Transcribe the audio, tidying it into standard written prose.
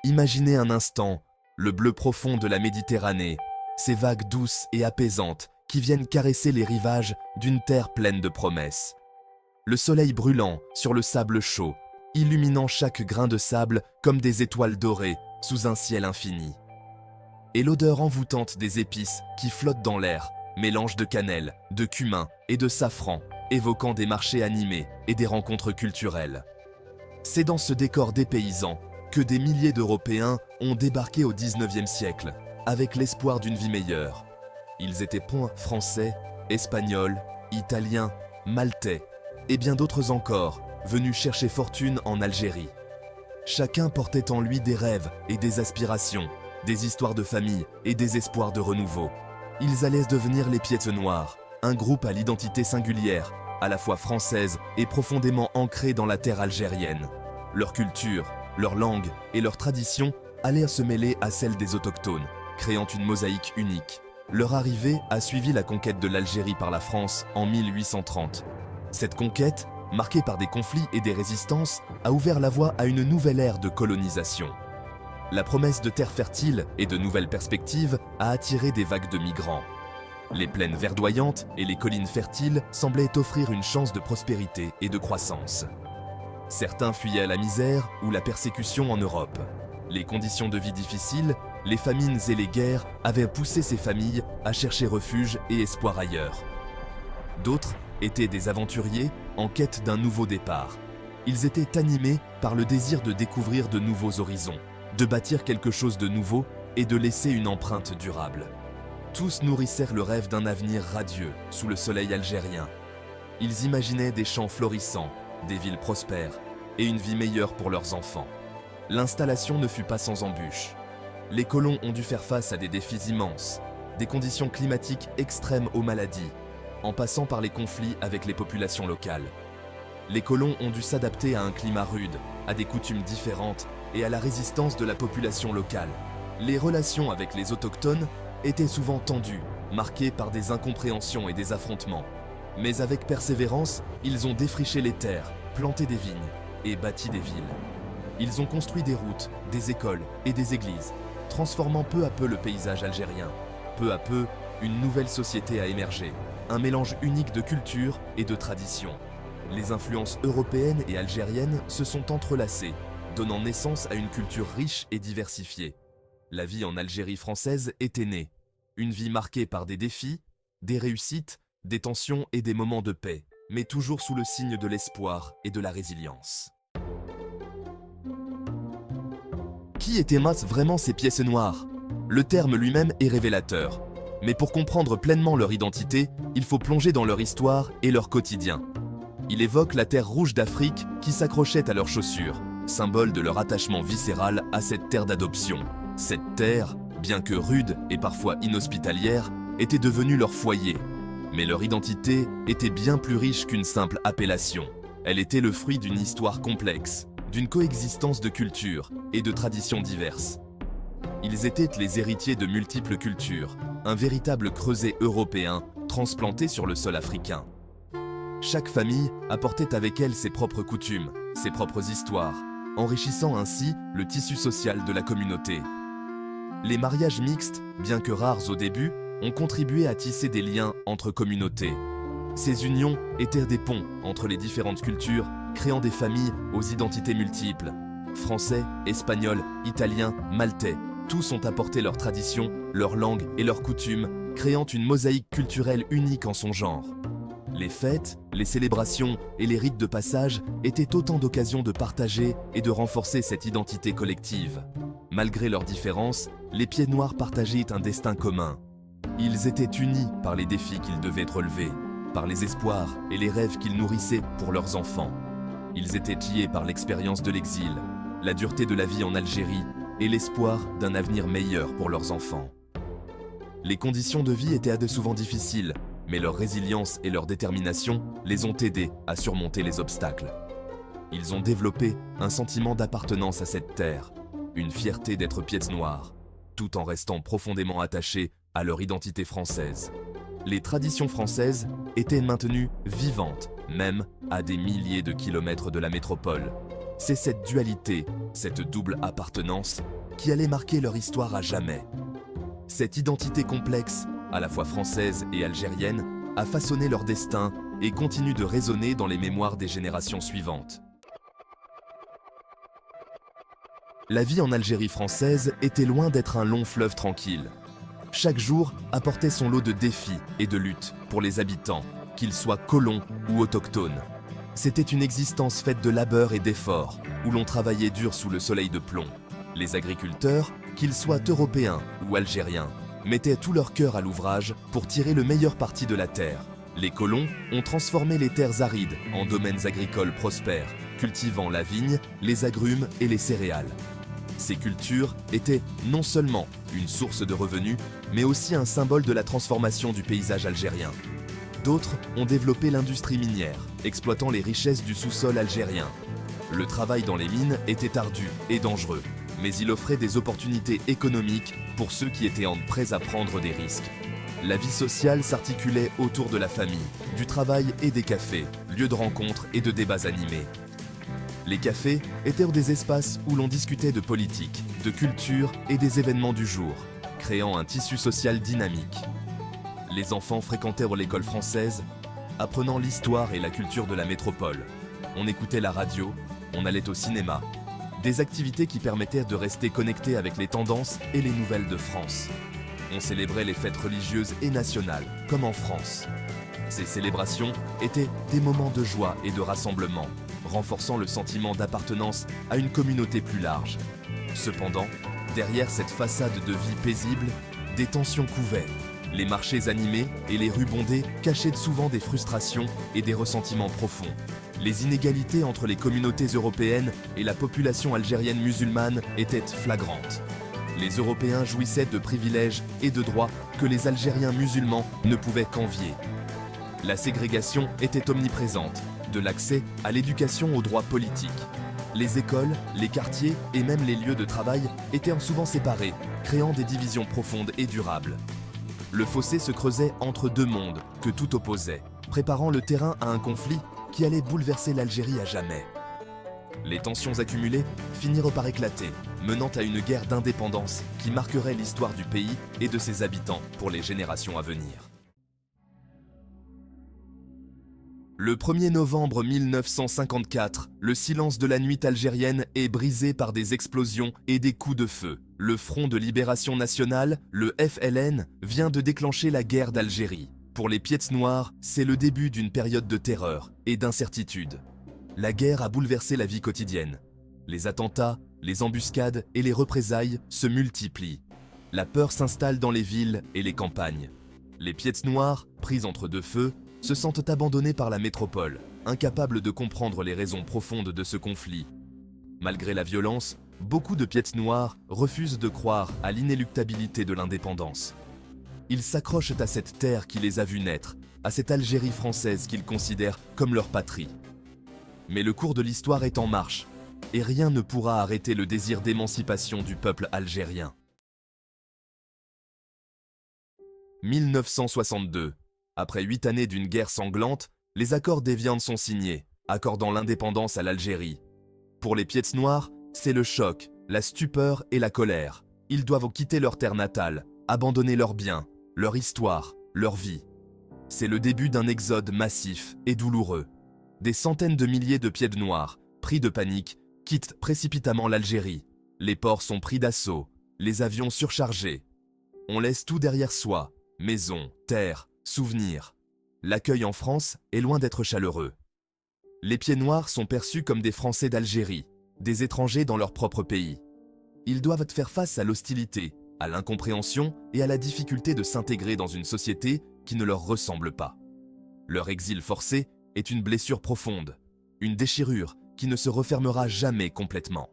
Imaginez un instant le bleu profond de la Méditerranée, ces vagues douces et apaisantes qui viennent caresser les rivages d'une terre pleine de promesses. Le soleil brûlant sur le sable chaud, illuminant chaque grain de sable comme des étoiles dorées sous un ciel infini. Et l'odeur envoûtante des épices qui flottent dans l'air, mélange de cannelle, de cumin et de safran, évoquant des marchés animés et des rencontres culturelles. C'est dans ce décor dépaysant que des milliers d'Européens ont débarqué au XIXe siècle, avec l'espoir d'une vie meilleure. Ils étaient point français, espagnols, italiens, maltais, et bien d'autres encore, venus chercher fortune en Algérie. Chacun portait en lui des rêves et des aspirations, des histoires de famille et des espoirs de renouveau. Ils allaient devenir les Pieds Noirs, un groupe à l'identité singulière, à la fois française et profondément ancrée dans la terre algérienne. Leur culture, leur langue et leur tradition allaient se mêler à celle des autochtones, créant une mosaïque unique. Leur arrivée a suivi la conquête de l'Algérie par la France en 1830. Cette conquête, marquée par des conflits et des résistances, a ouvert la voie à une nouvelle ère de colonisation. La promesse de terres fertiles et de nouvelles perspectives a attiré des vagues de migrants. Les plaines verdoyantes et les collines fertiles semblaient offrir une chance de prospérité et de croissance. Certains fuyaient la misère ou la persécution en Europe. Les conditions de vie difficiles, les famines et les guerres avaient poussé ces familles à chercher refuge et espoir ailleurs. D'autres étaient des aventuriers en quête d'un nouveau départ. Ils étaient animés par le désir de découvrir de nouveaux horizons, de bâtir quelque chose de nouveau et de laisser une empreinte durable. Tous nourrissèrent le rêve d'un avenir radieux sous le soleil algérien. Ils imaginaient des champs florissants, des villes prospères et une vie meilleure pour leurs enfants. L'installation ne fut pas sans embûches. Les colons ont dû faire face à des défis immenses, des conditions climatiques extrêmes aux maladies, en passant par les conflits avec les populations locales. Les colons ont dû s'adapter à un climat rude, à des coutumes différentes et à la résistance de la population locale. Les relations avec les autochtones étaient souvent tendues, marquées par des incompréhensions et des affrontements. Mais avec persévérance, ils ont défriché les terres, planté des vignes et bâti des villes. Ils ont construit des routes, des écoles et des églises, transformant peu à peu le paysage algérien. Peu à peu, une nouvelle société a émergé, un mélange unique de culture et de traditions. Les influences européennes et algériennes se sont entrelacées, donnant naissance à une culture riche et diversifiée. La vie en Algérie française était née, une vie marquée par des défis, des réussites, des tensions et des moments de paix, mais toujours sous le signe de l'espoir et de la résilience. Qui étaient vraiment ces Pieds Noirs? Le terme lui-même est révélateur. Mais pour comprendre pleinement leur identité, il faut plonger dans leur histoire et leur quotidien. Il évoque la terre rouge d'Afrique qui s'accrochait à leurs chaussures, symbole de leur attachement viscéral à cette terre d'adoption. Cette terre, bien que rude et parfois inhospitalière, était devenue leur foyer. Mais leur identité était bien plus riche qu'une simple appellation. Elle était le fruit d'une histoire complexe, d'une coexistence de cultures et de traditions diverses. Ils étaient les héritiers de multiples cultures, un véritable creuset européen transplanté sur le sol africain. Chaque famille apportait avec elle ses propres coutumes, ses propres histoires, enrichissant ainsi le tissu social de la communauté. Les mariages mixtes, bien que rares au début, ont contribué à tisser des liens entre communautés. Ces unions étaient des ponts entre les différentes cultures, créant des familles aux identités multiples. Français, Espagnols, Italiens, Maltais, tous ont apporté leurs traditions, leur langue et leurs coutumes, créant une mosaïque culturelle unique en son genre. Les fêtes, les célébrations et les rites de passage étaient autant d'occasions de partager et de renforcer cette identité collective. Malgré leurs différences, les Pieds Noirs partageaient un destin commun. Ils étaient unis par les défis qu'ils devaient relever, par les espoirs et les rêves qu'ils nourrissaient pour leurs enfants. Ils étaient liés par l'expérience de l'exil, la dureté de la vie en Algérie et l'espoir d'un avenir meilleur pour leurs enfants. Les conditions de vie étaient souvent difficiles, mais leur résilience et leur détermination les ont aidés à surmonter les obstacles. Ils ont développé un sentiment d'appartenance à cette terre, une fierté d'être Pieds Noirs, tout en restant profondément attachés à leur identité française. Les traditions françaises étaient maintenues vivantes, même à des milliers de kilomètres de la métropole. C'est cette dualité, cette double appartenance, qui allait marquer leur histoire à jamais. Cette identité complexe, à la fois française et algérienne, a façonné leur destin et continue de résonner dans les mémoires des générations suivantes. La vie en Algérie française était loin d'être un long fleuve tranquille. Chaque jour apportait son lot de défis et de luttes pour les habitants, qu'ils soient colons ou autochtones. C'était une existence faite de labeur et d'efforts, où l'on travaillait dur sous le soleil de plomb. Les agriculteurs, qu'ils soient européens ou algériens, mettaient tout leur cœur à l'ouvrage pour tirer le meilleur parti de la terre. Les colons ont transformé les terres arides en domaines agricoles prospères, cultivant la vigne, les agrumes et les céréales. Ces cultures étaient non seulement une source de revenus, mais aussi un symbole de la transformation du paysage algérien. D'autres ont développé l'industrie minière, exploitant les richesses du sous-sol algérien. Le travail dans les mines était ardu et dangereux, mais il offrait des opportunités économiques pour ceux qui étaient prêts à prendre des risques. La vie sociale s'articulait autour de la famille, du travail et des cafés, lieux de rencontres et de débats animés. Les cafés étaient des espaces où l'on discutait de politique, de culture et des événements du jour, créant un tissu social dynamique. Les enfants fréquentaient l'école française, apprenant l'histoire et la culture de la métropole. On écoutait la radio, on allait au cinéma. Des activités qui permettaient de rester connectés avec les tendances et les nouvelles de France. On célébrait les fêtes religieuses et nationales, comme en France. Ces célébrations étaient des moments de joie et de rassemblement, renforçant le sentiment d'appartenance à une communauté plus large. Cependant, derrière cette façade de vie paisible, des tensions couvaient. Les marchés animés et les rues bondées cachaient souvent des frustrations et des ressentiments profonds. Les inégalités entre les communautés européennes et la population algérienne musulmane étaient flagrantes. Les Européens jouissaient de privilèges et de droits que les Algériens musulmans ne pouvaient qu'envier. La ségrégation était omniprésente, de l'accès à l'éducation aux droits politiques. Les écoles, les quartiers et même les lieux de travail étaient souvent séparés, créant des divisions profondes et durables. Le fossé se creusait entre deux mondes que tout opposait, préparant le terrain à un conflit qui allait bouleverser l'Algérie à jamais. Les tensions accumulées finirent par éclater, menant à une guerre d'indépendance qui marquerait l'histoire du pays et de ses habitants pour les générations à venir. Le 1er novembre 1954, le silence de la nuit algérienne est brisé par des explosions et des coups de feu. Le Front de Libération Nationale, le FLN, vient de déclencher la guerre d'Algérie. Pour les Pieds Noirs, c'est le début d'une période de terreur et d'incertitude. La guerre a bouleversé la vie quotidienne. Les attentats, les embuscades et les représailles se multiplient. La peur s'installe dans les villes et les campagnes. Les Pieds Noirs, pris entre deux feux, se sentent abandonnés par la métropole, incapables de comprendre les raisons profondes de ce conflit. Malgré la violence, beaucoup de Pieds Noirs refusent de croire à l'inéluctabilité de l'indépendance. Ils s'accrochent à cette terre qui les a vus naître, à cette Algérie française qu'ils considèrent comme leur patrie. Mais le cours de l'histoire est en marche, et rien ne pourra arrêter le désir d'émancipation du peuple algérien. 1962. Après 8 années d'une guerre sanglante, les accords d'Évian sont signés, accordant l'indépendance à l'Algérie. Pour les Pieds Noirs, c'est le choc, la stupeur et la colère. Ils doivent quitter leur terre natale, abandonner leurs biens, leur histoire, leur vie. C'est le début d'un exode massif et douloureux. Des centaines de milliers de Pieds Noirs, pris de panique, quittent précipitamment l'Algérie. Les ports sont pris d'assaut, les avions surchargés. On laisse tout derrière soi, maison, terre, souvenirs. L'accueil en France est loin d'être chaleureux. Les Pieds Noirs sont perçus comme des Français d'Algérie, des étrangers dans leur propre pays. Ils doivent faire face à l'hostilité, à l'incompréhension et à la difficulté de s'intégrer dans une société qui ne leur ressemble pas. Leur exil forcé est une blessure profonde, une déchirure qui ne se refermera jamais complètement.